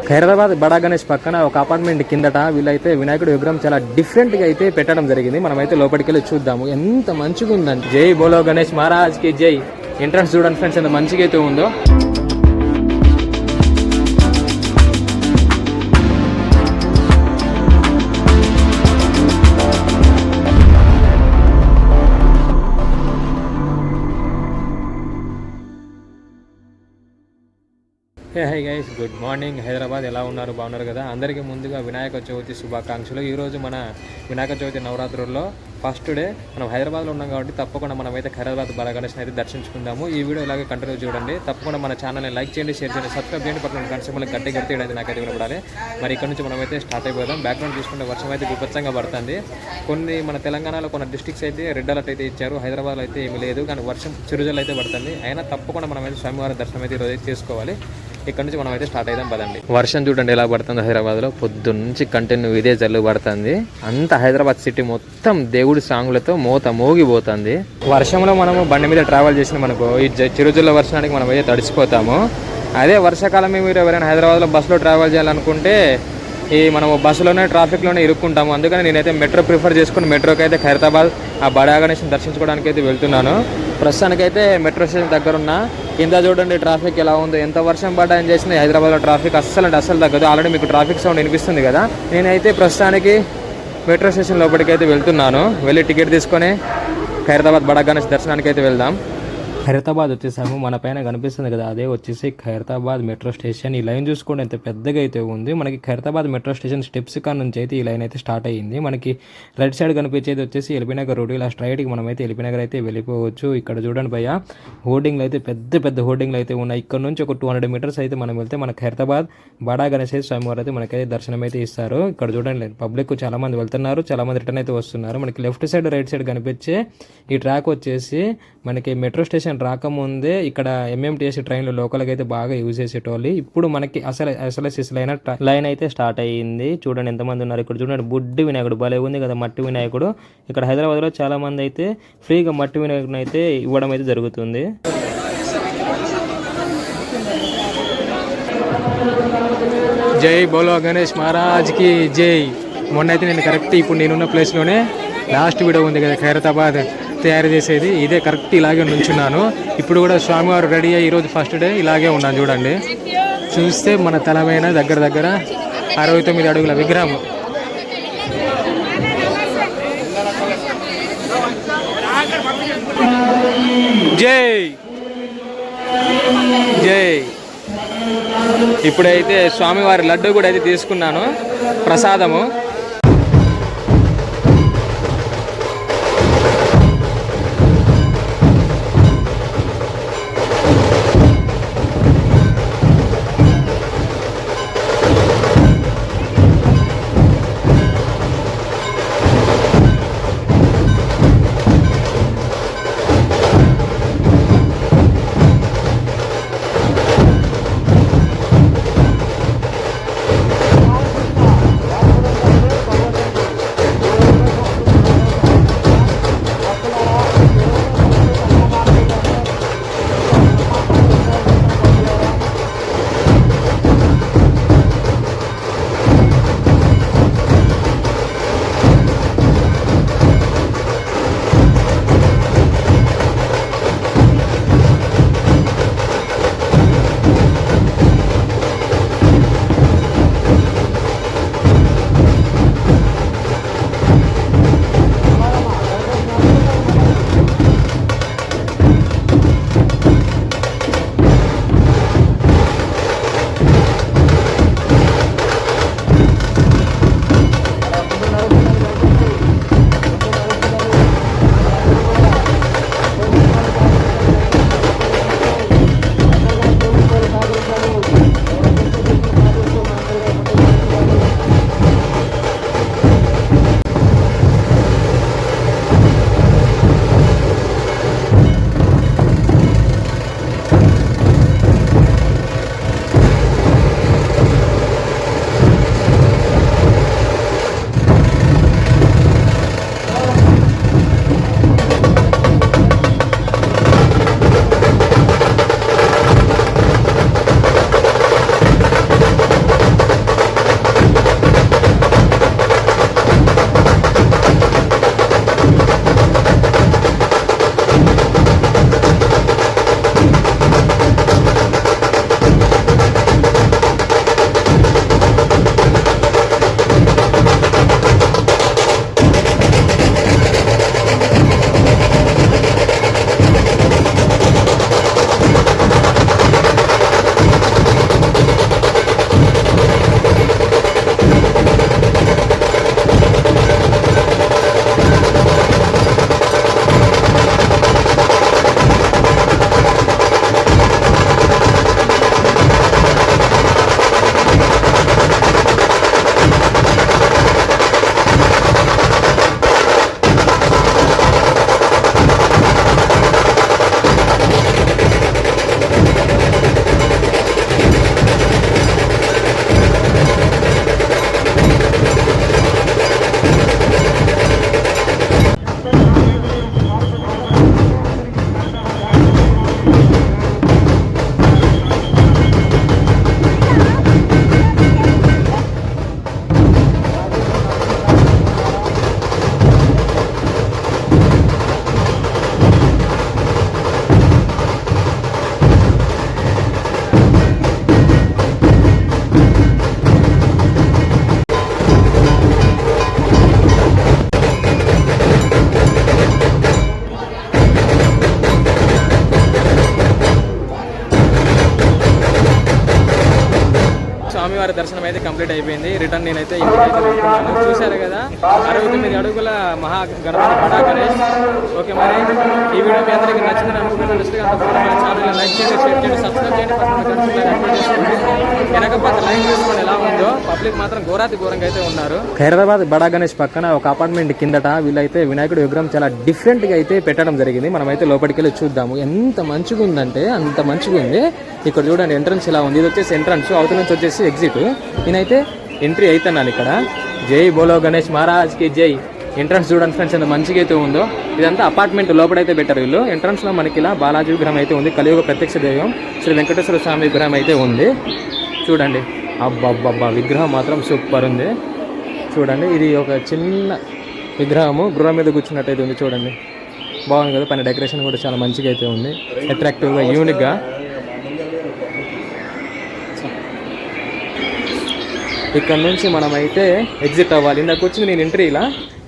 ఖైరతాబాద్ బడా గణేష్ పక్కన ఒక అపార్ట్మెంట్ కిందట వీళ్ళైతే వినాయకుడి విగ్రహం చాలా డిఫరెంట్ గా అయితే పెట్టడం జరిగింది. మనమైతే లోపలికి వెళ్ళి చూద్దాము. ఎంత మంచిగా ఉందండి. జై బోలో గణేష్ మహారాజ్ కి జై. ఎంట్రన్స్ చూడండి ఫ్రెండ్స్, ఎంత మంచిగా అయితే ఉందో. Hi guys, good morning Hyderabad. ఎలా ఉన్నారు? బాగున్నారు కదా? అందరికీ ముందుగా వినాయక చవితి శుభాకాంక్షలు. ఈరోజు మన వినాయక చవితి నవరాత్రుల్లో ఫస్ట్ డే. మనం హైదరాబాద్లో ఉన్నాం కాబట్టి తప్పకుండా మనమైతే ఖైరతాబాద్ బడా గణేష్ని అయితే దర్శించుకుందాము. ఈ వీడియో ఇలాగే కంటిన్యూ చూడండి. తప్పకుండా మన ఛానల్ని లైక్ చేయండి, షేర్ చేయండి, సబ్స్క్రైబ్ చేయండి. పక్కన కన్సెంట్ని గట్టి అయితే నాకైతే వినపడాలి. మరి ఇక్కడ నుంచి మనమైతే స్టార్ట్ అయిపోదాం. బ్యాక్గ్రౌండ్ చూసుకుంటే వర్షం అయితే విపత్సంగా పడుతుంది. కొన్ని మన తెలంగాణలో కొన్ని డిస్ట్రిక్ట్స్ అయితే రెడ్ అలర్ట్ అయితే ఇచ్చారు. హైదరాబాద్లో అయితే ఏమీ లేదు, కానీ వర్షం చిరుజలు అయితే పడుతుంది. అయినా తప్పకుండా మనమైతే స్వామివారి దర్శనం అయితే ఈరోజు అయితే చేసుకోవాలి. ఇక్కడ నుంచి మనం అయితే స్టార్ట్ అయిదాం పదండి. వర్షం చూడండి ఎలా పడుతుంది హైదరాబాద్లో. పొద్దున్న నుంచి కంటిన్యూ ఇదే జల్లు పడుతుంది. అంత హైదరాబాద్ సిటీ మొత్తం దేవుడి సాంగులతో మోగిపోతుంది. వర్షంలో మనము బండి మీద ట్రావెల్ చేసిన మనకు ఈ చిరుజుల వర్షానికి మనం అయితే తడిసిపోతాము. అదే వర్షాకాలం మీరు ఎవరైనా హైదరాబాద్లో బస్సులో ట్రావెల్ చేయాలనుకుంటే మనం బస్సులోనే ట్రాఫిక్లోనే ఇరుక్కుంటాము. అందుకని నేనైతే మెట్రో ప్రిఫర్ చేసుకుని మెట్రోకి అయితే ఖైరతాబాద్ ఆ బడా గణేష్ని దర్శించుకోవడానికి అయితే వెళ్తున్నాను. ప్రస్తుతానికైతే మెట్రో స్టేషన్ దగ్గర ఉన్న కింద చూడండి ట్రాఫిక్ ఎలా ఉందో. ఎంత వర్షం పడ్డా ఏం చేసినా హైదరాబాద్లో ట్రాఫిక్ అస్సలు తగ్గదు. ఆల్రెడీ మీకు ట్రాఫిక్ సౌండ్ వినిపిస్తుంది కదా. నేనైతే ప్రస్తుతానికి మెట్రో స్టేషన్ లోపలికి అయితే వెళ్తున్నాను. వెళ్ళి టికెట్ తీసుకొని ఖైరతాబాద్ బడా గణేష్ దర్శనానికి అయితే వెళ్దాం. ఖైరతాబాద్ వచ్చేసాము. మన పైన కనిపిస్తుంది కదా, అదే వచ్చేసి ఖైరతాబాద్ మెట్రో స్టేషన్. ఈ లైన్ చూసుకోండి ఎంత పెద్దగా అయితే ఉంది. మనకి ఖైరతాబాద్ మెట్రో స్టేషన్ స్టెప్స్ కాడ నుంచి అయితే ఈ లైన్ అయితే స్టార్ట్ అయ్యింది. మనకి రైట్ సైడ్ కనిపించేది వచ్చేసి ఎల్బీనగర్ రోడ్. ఇలా స్ట్రైట్కి మనం అయితే ఎల్బీనగర్ అయితే వెళ్ళిపోవచ్చు. ఇక్కడ చూడండి భయ్య, హోర్డింగ్లు అయితే పెద్ద హోర్డింగ్లు అయితే ఉన్నాయి. ఇక్కడ నుంచి ఒక 200 మీటర్స్ అయితే మనం వెళ్తే మన ఖైరతాబాద్ బడా గణేష్ స్వామివారు అయితే మనకైతే దర్శనం అయితే ఇస్తారు. ఇక్కడ చూడండి పబ్లిక్ చాలా మంది వెళ్తున్నారు, చాలా మంది రిటర్న్ అయితే వస్తున్నారు. మనకి లెఫ్ట్ సైడ్ రైట్ సైడ్ కనిపించే ఈ ట్రాక్ వచ్చేసి మనకి మెట్రో స్టేషన్ రాకముందే ఇక్కడ ఎంఎంటీఎస్ ట్రైన్లు లోకల్గా అయితే బాగా యూజ్ చేసేటోళ్ళు. ఇప్పుడు మనకి అసలైన లైన్ అయితే స్టార్ట్ అయ్యింది. చూడండి ఎంతమంది ఉన్నారు. ఇక్కడ చూడండి బుడ్డి వినాయకుడు భలే ఉంది కదా, మట్టి వినాయకుడు. ఇక్కడ హైదరాబాద్లో చాలా మంది అయితే ఫ్రీగా మట్టి వినాయకుడిని అయితే ఇవ్వడం అయితే జరుగుతుంది. జై బోలో గణేష్ మహారాజ్కి జై. మొన్న అయితే నేను కరెక్ట్ ఇప్పుడు నేనున్న ప్లేస్లోనే లాస్ట్ వీడియో ఉంది కదా ఖైరతాబాద్ తయారు చేసేది, ఇదే కరెక్ట్ ఇలాగే నుంచున్నాను. ఇప్పుడు కూడా స్వామివారు రెడీ అయ్యి ఈరోజు ఫస్ట్ డే ఇలాగే ఉన్నాను. చూడండి, చూస్తే మన తలమైన దగ్గర 69 అడుగుల విగ్రహం. జై జై. ఇప్పుడైతే స్వామివారి లడ్డు కూడా అయితే తీసుకున్నాను, ప్రసాదము. స్వామివారి దర్శనం అయితే కంప్లీట్ అయిపోయింది. రిటర్న్ నేనైతే ఇంటికి అయితే వెళ్తున్నాను. చూశారు కదా 69 అడుగుల మహా గణపతి బడా గణేష్. ఓకే, మరి ఈ వీడియో మీ అందరికీ నచ్చిందని అనుకుంటున్నాను. మన ఛానల్ లైక్ చేయండి, షేర్ చేయండి, సబ్స్క్రైబ్ చేయండి, వెనకపోతే లైన్ చూసుకొని ఎలా ఉందో. పబ్లిక్ మాత్రం ఘోరంగా అయితే ఉన్నారు. ఖైరతాబాద్ బడా గణేష్ పక్కన ఒక అపార్ట్మెంట్ కిందట వీళ్ళైతే వినాయకుడి విగ్రహం చాలా డిఫరెంట్ గా అయితే పెట్టడం జరిగింది. మనమైతే లోపలికి వెళ్ళి చూద్దాము. ఎంత మంచిగా ఉందంటే అంత మంచిగా ఉంది. ఇక్కడ చూడండి ఎంట్రన్స్ ఇలా ఉంది. ఇది వచ్చేసి ఎంట్రన్స్, అవతల నుంచి వచ్చేసి ఎగ్జిట్. నేనైతే ఎంట్రీ అవుతున్నాను ఇక్కడ. జై బోలో గణేష్ మహారాజ్ కి జై. ఎంట్రన్స్ చూడండి ఫ్రెండ్స్ ఎంత మంచిగా అయితే ఉందో. ఇదంతా అపార్ట్మెంట్ లోపలైతే పెట్టారు వీళ్ళు. ఎంట్రన్స్ లో మనకి ఇలా బాలాజీ విగ్రహం అయితే ఉంది. కలియుగ ప్రత్యక్ష దైవం శ్రీ వెంకటేశ్వర స్వామి విగ్రహం అయితే ఉంది. చూడండి అబ్బబ్బబ్బా, విగ్రహం మాత్రం సూపర్ ఉంది. చూడండి ఇది ఒక చిన్న విగ్రహము గుర్రం మీద కూర్చున్నట్టయితే ఉంది. చూడండి బాగుంది కదా. పైన డెకరేషన్ కూడా చాలా మంచిగా అయితే ఉంది. అట్రాక్టివ్గా యూనిక్గా. ఇక్కడ నుంచి మనమైతే ఎగ్జిట్ అవ్వాలి. ఇందాక వచ్చింది నేను ఎంట్రీ ఇలా,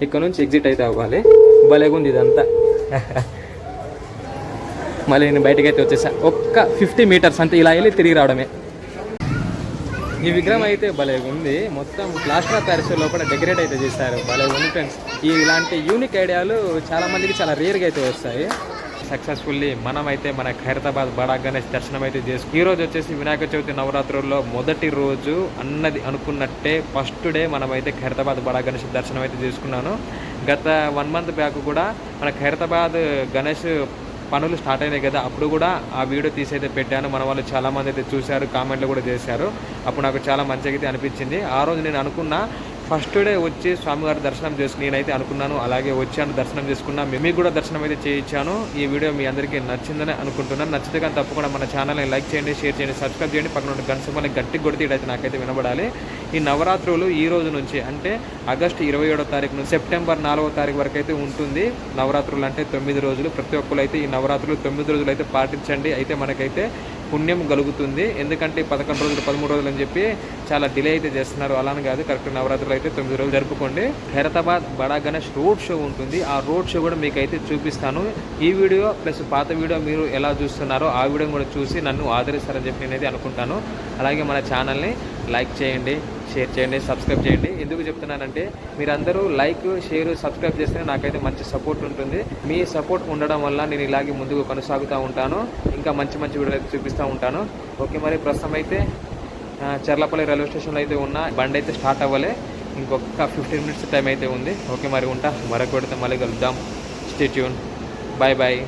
ఇక్కడ నుంచి ఎగ్జిట్ అయితే అవ్వాలి. భలేగుంది ఇదంతా. మళ్ళీ నేను బయటకు అయితే వచ్చేసా. ఒక్క 50 మీటర్స్ అంతే, ఇలా వెళ్ళి తిరిగి రావడమే. ఈ విగ్రహం అయితే భలేగా ఉంది. మొత్తం ప్లాస్టర్ ఆఫ్ ప్యారిస్ లోపల డెకరేట్ అయితే చేశారు. భలేగా ఉంది ఫ్రెండ్స్. ఇలాంటి యూనిక్ ఐడియాలు చాలా మందికి చాలా రేర్గా అయితే వస్తాయి. సక్సెస్ఫుల్లీ మనమైతే మన ఖైరతాబాద్ బడా గణేష్ దర్శనం అయితే చేసుకున్నాం. ఈ రోజు వచ్చేసి వినాయక చవితి నవరాత్రుల్లో మొదటి రోజు అన్నది అనుకున్నట్టే ఫస్ట్ డే మనమైతే ఖైరతాబాద్ బడా గణేష్ దర్శనం అయితే చేసుకున్నాను. గత 1 మంత్ బ్యాక్ కూడా మన ఖైరతాబాద్ గణేష్ పనులు స్టార్ట్ అయినాయి కదా, అప్పుడు కూడా ఆ వీడియో తీసైతే పెట్టాను. మన వాళ్ళు చాలామంది అయితే చూశారు, కామెంట్లు కూడా చేశారు. అప్పుడు నాకు చాలా మంచిగా అయితే అనిపించింది. ఆ రోజు నేను అనుకున్నా ఫస్ట్ డే వచ్చి స్వామివారి దర్శనం చేసుకుని నేనైతే అనుకున్నాను. అలాగే వచ్చాను, దర్శనం చేసుకున్నా. మీకు కూడా దర్శనం అయితే చేయించాను. ఈ వీడియో మీ అందరికీ నచ్చిందని అనుకుంటున్నాను. నచ్చితే కానీ తప్పకుండా మన ఛానల్ని లైక్ చేయండి, షేర్ చేయండి, సబ్స్క్రైబ్ చేయండి. పక్కన ఉన్న గంట సింబల్ని గట్టి కొడితే ఇదైతే నాకైతే వినబడాలి. ఈ నవరాత్రులు ఈ రోజు నుంచి అంటే ఆగస్టు 27వ తారీఖు నుంచి సెప్టెంబర్ 4వ తారీఖు వరకు అయితే ఉంటుంది. నవరాత్రులు అంటే 9 రోజులు. ప్రతి ఒక్కరు అయితే ఈ నవరాత్రులు 9 రోజులు అయితే పాటించండి. అయితే మనకైతే పుణ్యం కలుగుతుంది. ఎందుకంటే 11 రోజులు 13 రోజులు అని చెప్పి చాలా డిలే అయితే చేస్తున్నారు. అలానే కాదు, కరెక్ట్ నవరాత్రులు అయితే 9 రోజులు జరుపుకోండి. ఖైరతాబాద్ బడా గణేష్ రోడ్ షో ఉంటుంది. ఆ రోడ్ షో కూడా మీకు అయితే చూపిస్తాను. ఈ వీడియో ప్లస్ పాత వీడియో మీరు ఎలా చూస్తున్నారో ఆ వీడియో కూడా చూసి నన్ను ఆదరిస్తారని చెప్పి నేనైతే అనుకుంటాను. అలాగే మన ఛానల్ని లైక్ చేయండి, షేర్ చేయండి, సబ్స్క్రైబ్ చేయండి. ఎందుకు చెప్తున్నానంటే మీరందరూ లైక్, షేర్, సబ్స్క్రైబ్ చేస్తే నాకైతే మంచి సపోర్ట్ ఉంటుంది. మీ సపోర్ట్ ఉండడం వల్ల నేను ఇలాగే ముందుకు కొనసాగుతూ ఉంటాను. ఇంకా మంచి వీడియోలు అయితే చూపిస్తూ ఉంటాను. ఓకే, మరి ప్రస్తుతం అయితే చర్లపల్లి రైల్వే స్టేషన్లో అయితే ఉన్న బండి అయితే స్టార్ట్ అవ్వలే. ఇంకొక 15 మినిట్స్ టైం అయితే ఉంది. ఓకే, మరి ఉంటా. మరొకటితో మళ్ళీ కలుద్దాం. Stay tune. Bye bye.